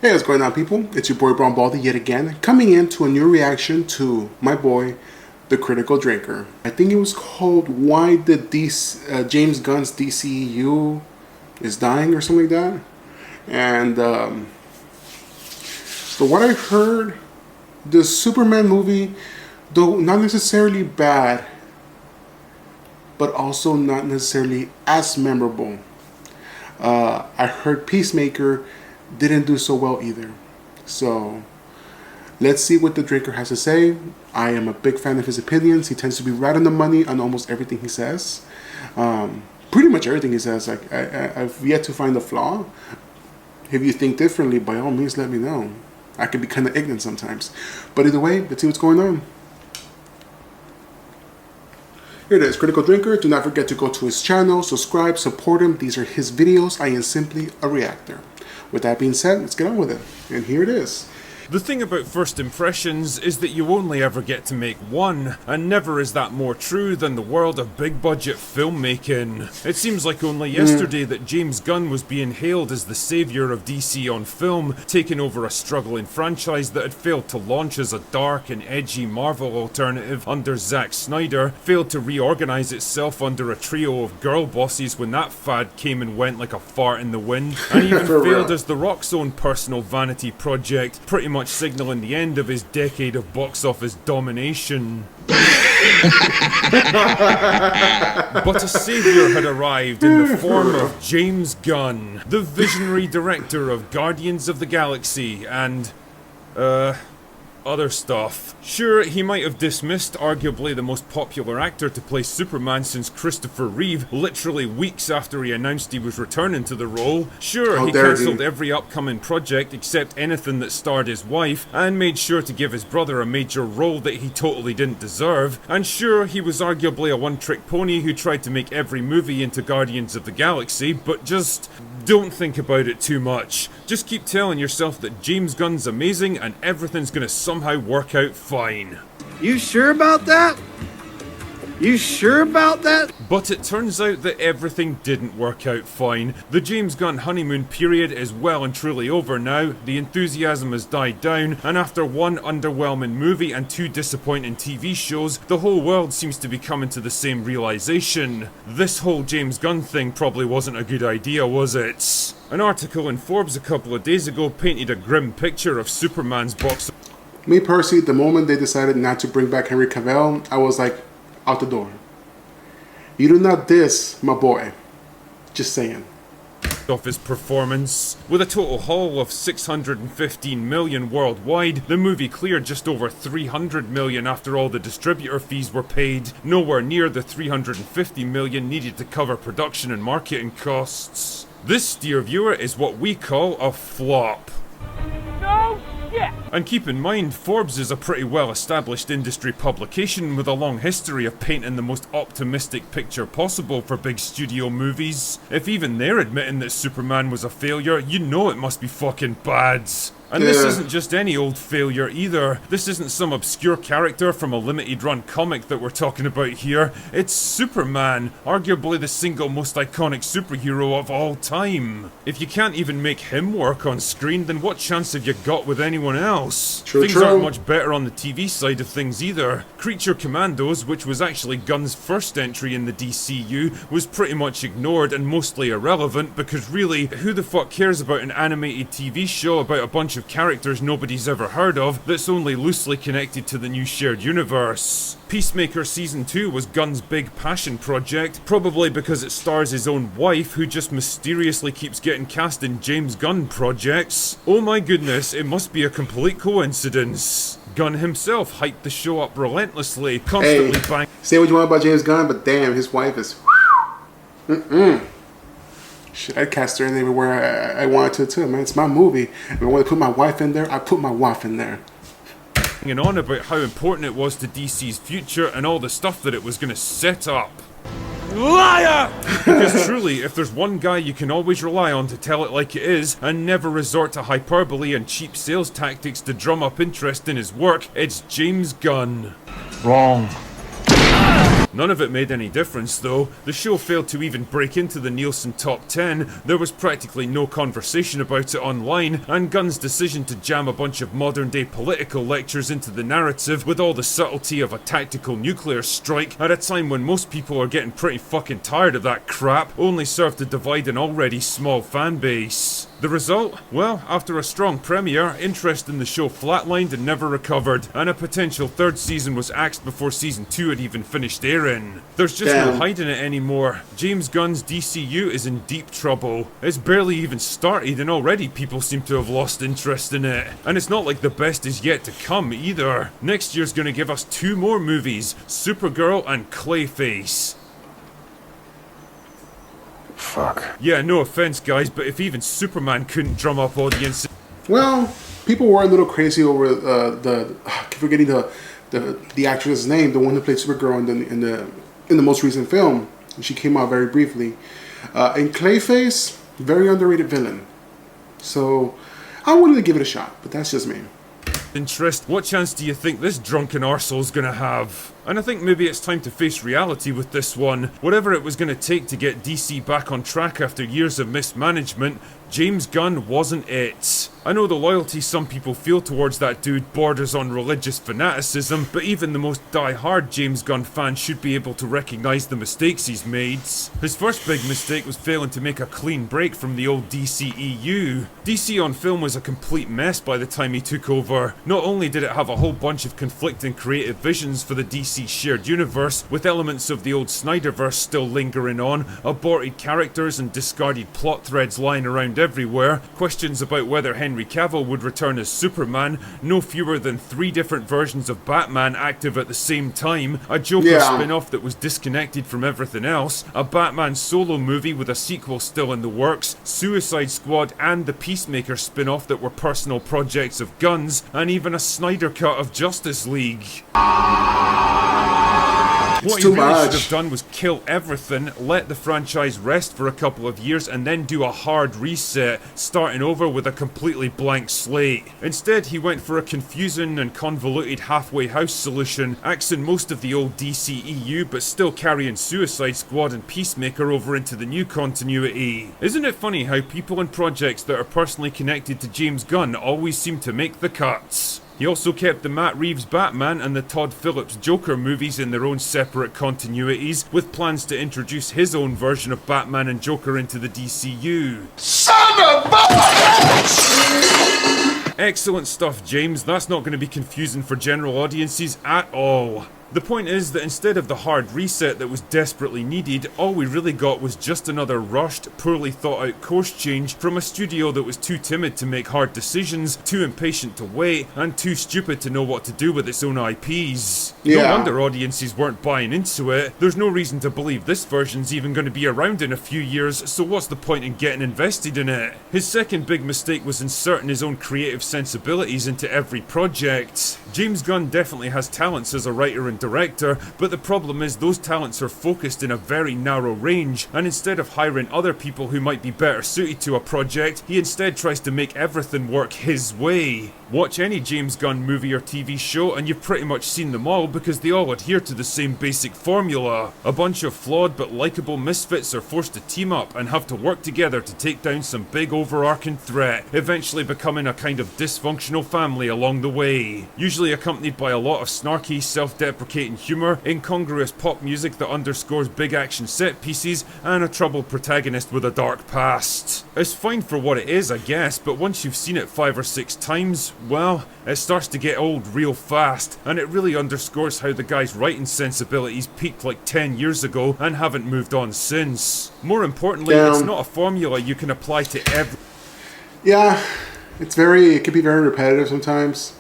Hey, what's going on, people? It's your boy Brown Baldy yet again, coming into a new reaction to my boy, The Critical Drinker. I think it was called Why James Gunn's DCU is Dying or something like that. And so what I heard, the Superman movie, though not necessarily bad, but also not necessarily as memorable. I heard Peacemaker didn't do so well either. So let's see what the drinker has to say. I am a big fan of his opinions. He tends to be right on the money on almost everything he says. Pretty much everything he says. I've yet to find a flaw. If you think differently, by all means let me know. I can be kind of ignorant sometimes. But either way, let's see what's going on. Here it is, Critical Drinker. Do not forget to go to his channel, subscribe, support him. These are his videos. I am simply a reactor. With that being said, let's get on with it. And here it is. The thing about first impressions is that you only ever get to make one, and never is that more true than the world of big budget filmmaking. It seems like only yesterday that James Gunn was being hailed as the saviour of DC on film, taking over a struggling franchise that had failed to launch as a dark and edgy Marvel alternative under Zack Snyder, failed to reorganise itself under a trio of girl bosses when that fad came and went like a fart in the wind, and even failed as The Rock's own personal vanity project, pretty much signalling the end of his decade of box office domination. But a saviour had arrived in the form of James Gunn, the visionary director of Guardians of the Galaxy and, other stuff. Sure, he might have dismissed arguably the most popular actor to play Superman since Christopher Reeve literally weeks after he announced he was returning to the role. Sure, he cancelled every upcoming project except anything that starred his wife, and made sure to give his brother a major role that he totally didn't deserve. And sure, he was arguably a one-trick pony who tried to make every movie into Guardians of the Galaxy, but just don't think about it too much. Just keep telling yourself that James Gunn's amazing and everything's gonna somehow work out fine. You sure about that? You sure about that? But it turns out that everything didn't work out fine. The James Gunn honeymoon period is well and truly over now, the enthusiasm has died down, and after one underwhelming movie and two disappointing TV shows, the whole world seems to be coming to the same realization. This whole James Gunn thing probably wasn't a good idea, was it? An article in Forbes a couple of days ago painted a grim picture of Superman's box. Me personally, the moment they decided not to bring back Henry Cavill, I was like, out the door. You do not diss my boy. Just saying. Office performance. With a total haul of 615 million worldwide, the movie cleared just over 300 million after all the distributor fees were paid, nowhere near the 350 million needed to cover production and marketing costs. This, dear viewer, is what we call a flop. No shit! And keep in mind, Forbes is a pretty well-established industry publication with a long history of painting the most optimistic picture possible for big studio movies. If even they're admitting that Superman was a failure, you know it must be fucking bad. And this isn't just any old failure either. This isn't some obscure character from a limited run comic that we're talking about here. It's Superman, arguably the single most iconic superhero of all time. If you can't even make him work on screen, then what chance have you got with anyone else? Things aren't much better on the TV side of things either. Creature Commandos, which was actually Gunn's first entry in the DCU, was pretty much ignored and mostly irrelevant because really, who the fuck cares about an animated TV show about a bunch of characters nobody's ever heard of that's only loosely connected to the new shared universe? Peacemaker Season 2 was Gunn's big passion project, probably because it stars his own wife who just mysteriously keeps getting cast in James Gunn projects. Oh my goodness, it must be a complete coincidence. Gunn himself hyped the show up relentlessly, constantly banging. Say what you want about James Gunn, but damn, his wife is shit, I'd cast her in everywhere I wanted to too, man. It's my movie. If I want to put my wife in there, I put my wife in there. And on about how important it was to DC's future and all the stuff that it was going to set up. Liar! Because truly, if there's one guy you can always rely on to tell it like it is, and never resort to hyperbole and cheap sales tactics to drum up interest in his work, it's James Gunn. Wrong. None of it made any difference though. The show failed to even break into the Nielsen top 10, there was practically no conversation about it online, and Gunn's decision to jam a bunch of modern day political lectures into the narrative with all the subtlety of a tactical nuclear strike at a time when most people are getting pretty fucking tired of that crap only served to divide an already small fan base. The result? Well, after a strong premiere, interest in the show flatlined and never recovered, and a potential third season was axed before season 2 had even finished airing. There's just no hiding it anymore. James Gunn's DCU is in deep trouble. It's barely even started and already people seem to have lost interest in it. And it's not like the best is yet to come either. Next year's gonna give us 2 more movies, Supergirl and Clayface. Fuck. Yeah, no offense guys, but if even Superman couldn't drum up audiences... Well, people were a little crazy over I keep forgetting the actress's name, the one who played Supergirl in the most recent film. She came out very briefly. In Clayface, very underrated villain. So I wanted to give it a shot, but that's just me. Interest, what chance do you think this drunken arsehole's gonna have? And I think maybe it's time to face reality with this one. Whatever it was gonna take to get DC back on track after years of mismanagement, James Gunn wasn't it. I know the loyalty some people feel towards that dude borders on religious fanaticism, but even the most die-hard James Gunn fan should be able to recognise the mistakes he's made. His first big mistake was failing to make a clean break from the old DCEU. DC on film was a complete mess by the time he took over. Not only did it have a whole bunch of conflicting creative visions for the DC shared universe, with elements of the old Snyderverse still lingering on, aborted characters and discarded plot threads lying around everywhere, questions about whether Henry Cavill would return as Superman, no fewer than 3 different versions of Batman active at the same time, a Joker spin-off that was disconnected from everything else, a Batman solo movie with a sequel still in the works, Suicide Squad and the Peacemaker spin-off that were personal projects of Gunn's, and even a Snyder cut of Justice League. What he really should have done was kill everything, let the franchise rest for a couple of years, and then do a hard reset, starting over with a completely blank slate. Instead, he went for a confusing and convoluted halfway house solution, axing most of the old DCEU, but still carrying Suicide Squad and Peacemaker over into the new continuity. Isn't it funny how people and projects that are personally connected to James Gunn always seem to make the cuts? He also kept the Matt Reeves Batman and the Todd Phillips Joker movies in their own separate continuities, with plans to introduce his own version of Batman and Joker into the DCU. Son of a bitch! Excellent stuff, James. That's not going to be confusing for general audiences at all. The point is that instead of the hard reset that was desperately needed, all we really got was just another rushed, poorly thought out course change from a studio that was too timid to make hard decisions, too impatient to wait, and too stupid to know what to do with its own IPs. No wonder audiences weren't buying into it. There's no reason to believe this version's even going to be around in a few years, so what's the point in getting invested in it? His second big mistake was inserting his own creative sensibilities into every project. James Gunn definitely has talents as a writer and director, but the problem is those talents are focused in a very narrow range, and instead of hiring other people who might be better suited to a project, he instead tries to make everything work his way. Watch any James Gunn movie or TV show and you've pretty much seen them all because they all adhere to the same basic formula. A bunch of flawed but likeable misfits are forced to team up and have to work together to take down some big overarching threat, eventually becoming a kind of dysfunctional family along the way. Usually accompanied by a lot of snarky, self-deprecating humour, incongruous pop music that underscores big action set pieces, and a troubled protagonist with a dark past. It's fine for what it is, I guess, but once you've seen it 5 or 6 times, well, it starts to get old real fast, and it really underscores how the guy's writing sensibilities peaked like 10 years ago and haven't moved on since. More importantly, it's not a formula you can apply to every... Yeah, it can be very repetitive sometimes.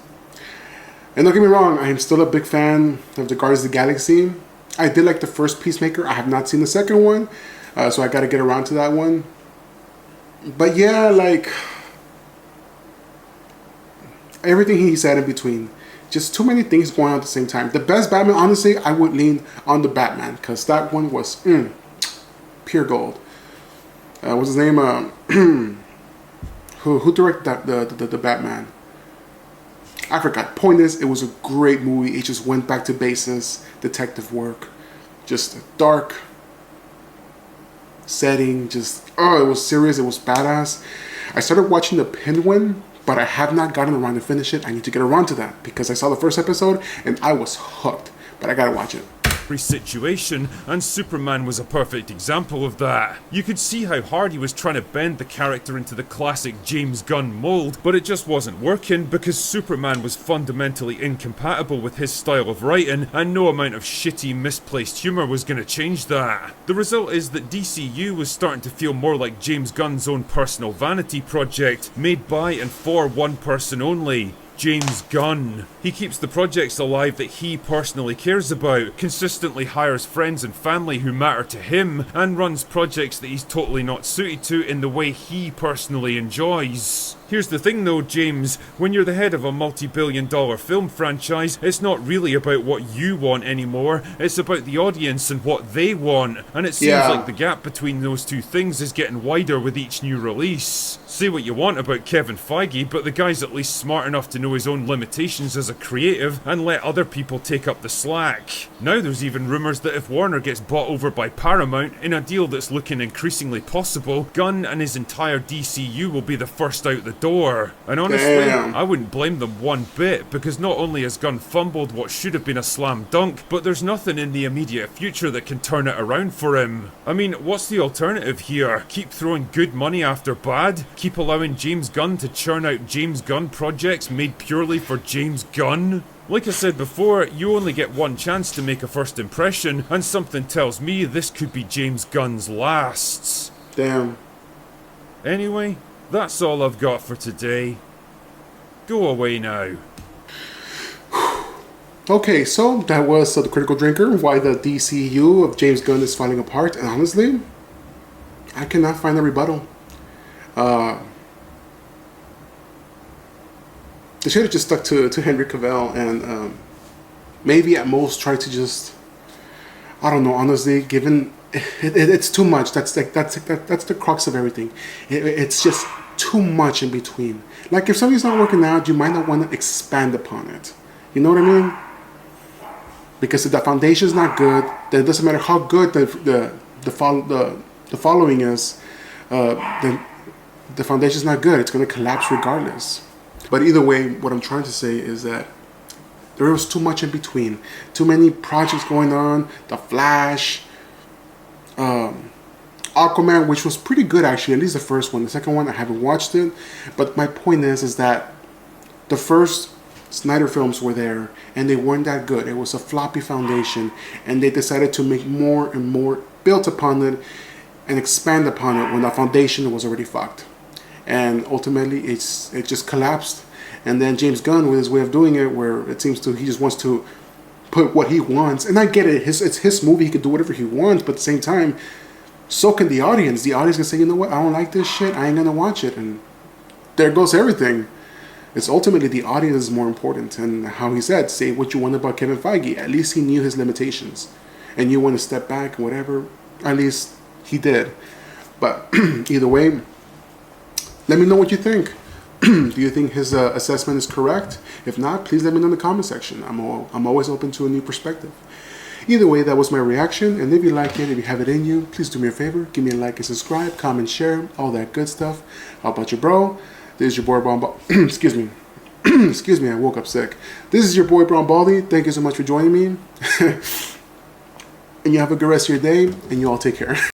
And don't get me wrong, I am still a big fan of the Guardians of the Galaxy. I did like the first Peacemaker. I have not seen the second one, so I gotta get around to that one. But yeah, like... everything he said in between. Just too many things going on at the same time. The best Batman, honestly, I would lean on the Batman, because that one was pure gold. What's his name? Who directed the Batman? I forgot. Point is, it was a great movie. It just went back to basis, detective work. just a dark setting. Just, oh, it was serious. It was badass. I started watching The Penguin, but I have not gotten around to finish it. I need to get around to that because I saw the first episode and I was hooked. But I gotta watch it. Situation, and Superman was a perfect example of that. You could see how hard he was trying to bend the character into the classic James Gunn mold, but it just wasn't working because Superman was fundamentally incompatible with his style of writing, and no amount of shitty, misplaced humour was going to change that. The result is that DCU was starting to feel more like James Gunn's own personal vanity project, made by and for one person only: James Gunn. He keeps the projects alive that he personally cares about, consistently hires friends and family who matter to him, and runs projects that he's totally not suited to in the way he personally enjoys. Here's the thing though, James, when you're the head of a multi-billion-dollar film franchise, it's not really about what you want anymore, it's about the audience and what they want, and it seems like the gap between those two things is getting wider with each new release. Say what you want about Kevin Feige, but the guy's at least smart enough to know his own limitations as a creative and let other people take up the slack. Now there's even rumours that if Warner gets bought over by Paramount, in a deal that's looking increasingly possible, Gunn and his entire DCU will be the first out the door. And honestly, I wouldn't blame them one bit, because not only has Gunn fumbled what should have been a slam dunk, but there's nothing in the immediate future that can turn it around for him. I mean, what's the alternative here? Keep throwing good money after bad? Keep allowing James Gunn to churn out James Gunn projects made purely for James Gunn? Like I said before, you only get one chance to make a first impression, and something tells me this could be James Gunn's last. Damn. Anyway, that's all I've got for today. Go away now. Okay, so that was The Critical Drinker, why the DCU of James Gunn is falling apart, and honestly, I cannot find a rebuttal. They should have just stuck to Henry Cavill and maybe at most try to just, I don't know, honestly, given it's too much. That's the crux of everything. It's just too much in between. Like if something's not working out, you might not want to expand upon it. You know what I mean? Because if the foundation is not good, then it doesn't matter how good the following is. Then the foundation is not good. It's going to collapse regardless. But either way, what I'm trying to say is that there was too much in between. Too many projects going on. The Flash, Aquaman, which was pretty good actually, at least the first one. The second one, I haven't watched it. But my point is that the first Snyder films were there and they weren't that good. It was a floppy foundation, and they decided to make more and more, built upon it and expand upon it when the foundation was already fucked. And ultimately it just collapsed. And then James Gunn, with his way of doing it, where it seems to he just wants to put what he wants, and I get it, it's his movie, he can do whatever he wants, but at the same time, so can the audience. The audience can say, you know what, I don't like this shit, I ain't gonna watch it, and there goes everything. It's ultimately the audience is more important. And how he said, say what you want about Kevin Feige, at least he knew his limitations, and you want to step back, whatever, at least he did. But either way, let me know what you think. Do you think his assessment is correct? If not, please let me know in the comment section. I'm always open to a new perspective. Either way, that was my reaction. And if you like it, if you have it in you, please do me a favor. Give me a like and subscribe, comment, share, all that good stuff. How about you, bro? This is your boy Brown Baldy. Excuse me. Excuse me, I woke up sick. This is your boy Brown Baldy. Thank you so much for joining me. And you have a good rest of your day, and you all take care.